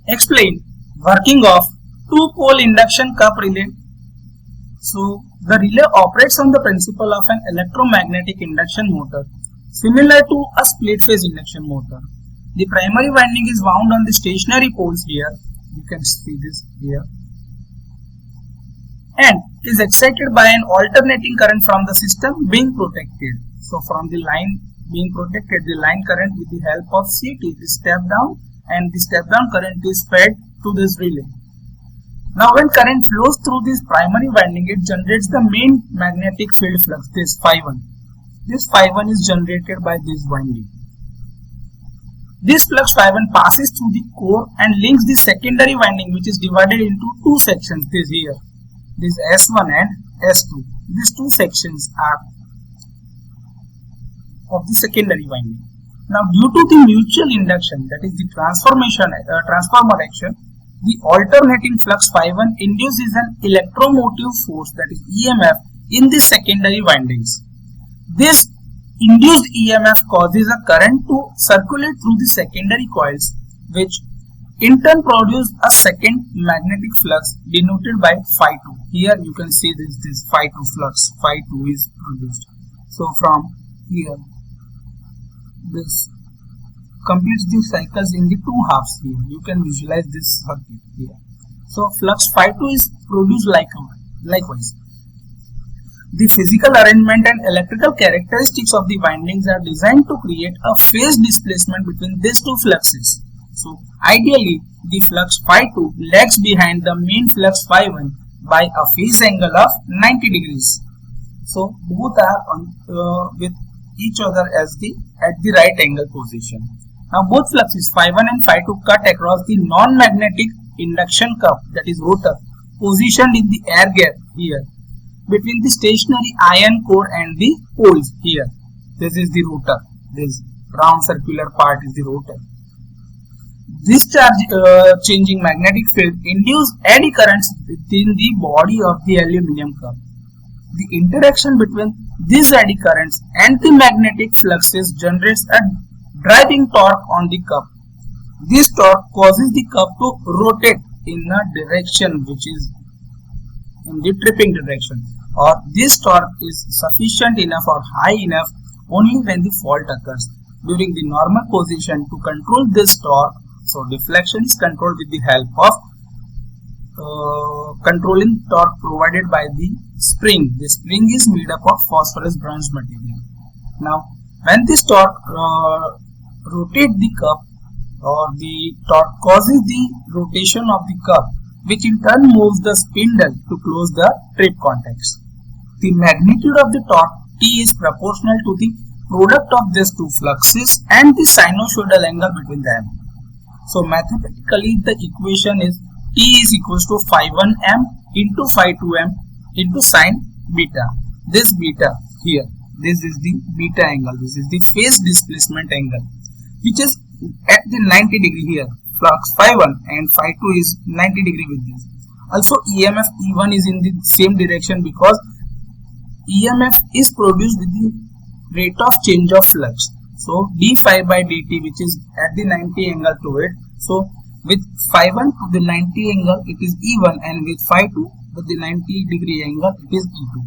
Explain working of two-pole induction cup relay. So the relay operates on the principle of an electromagnetic induction motor similar to a split phase induction motor. The primary winding is wound on the stationary poles here. You can see this here. And is excited by an alternating current from the system being protected. So from the line being protected, the line current with the help of CT is stepped down and the step down current is fed to this relay. Now when current flows through this primary winding, it generates the main magnetic field flux, this phi1. This phi1 is generated by this winding. This flux phi1 passes through the core and links the secondary winding, which is divided into two sections, this here. This S1 and S2. These two sections are of the secondary winding. Now due to the mutual induction, that is the transformer action, the alternating flux phi1 induces an electromotive force, that is EMF, in the secondary windings. This induced EMF causes a current to circulate through the secondary coils, which in turn produce a second magnetic flux denoted by phi2. Here you can see this phi2 flux, phi2 is produced. So from here, this completes the cycles in the two halves here. You can visualize this circuit here. So flux phi2 is produced likewise. The physical arrangement and electrical characteristics of the windings are designed to create a phase displacement between these two fluxes. So ideally, the flux phi2 lags behind the main flux phi1 by a phase angle of 90 degrees. So both are with each other at the right angle position. Now both fluxes phi1 and phi2 cut across the non-magnetic induction cup, that is rotor, positioned in the air gap here between the stationary iron core and the poles here. This is the rotor. This round circular part is the rotor. This charge changing magnetic field induces eddy currents within the body of the aluminum cup. The interaction between these eddy currents and the magnetic fluxes generates a driving torque on the cup. This torque causes the cup to rotate in a direction which is in the tripping direction, or this torque is sufficient enough or high enough only when the fault occurs. During the normal position, to control this torque, so deflection is controlled with the help of controlling torque provided by the spring. The spring is made up of phosphorus bronze material. Now when this torque rotates the cup, or the torque causes the rotation of the cup, which in turn moves the spindle to close the trip contacts. The magnitude of the torque T is proportional to the product of these two fluxes and the sinusoidal angle between them. So mathematically the equation is T is equals to phi1m into phi2m into sine beta. This beta here, this is the beta angle, this is the phase displacement angle, which is at the 90 degree here. Flux phi1 and phi2 is 90 degree with this. Also EMF E1 is in the same direction because EMF is produced with the rate of change of flux. So d phi by dt, which is at the 90 angle to it. So with phi1 to the 90 angle it is E1, and with phi2 with the 90 degree angle it is E2.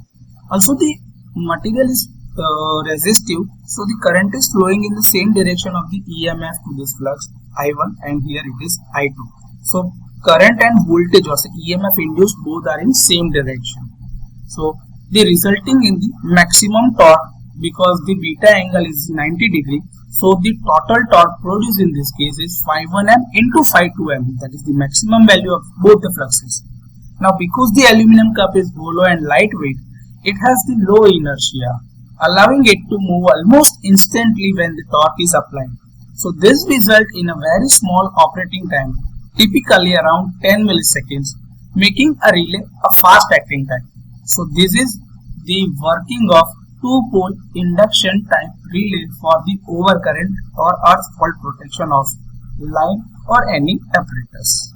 Also the material is resistive, so the current is flowing in the same direction of the EMF to this flux I1, and here it is I2. So current and voltage, or EMF induced, both are in same direction. So the resulting in the maximum torque, because the beta angle is 90 degree, so the total torque produced in this case is phi1m into phi2m, that is the maximum value of both the fluxes. Now because the aluminum cup is hollow and lightweight, it has the low inertia, allowing it to move almost instantly when the torque is applied. So this results in a very small operating time, typically around 10 milliseconds, making a relay a fast acting type. So this is the working of two-pole induction type relay for the overcurrent or earth fault protection of line or any apparatus.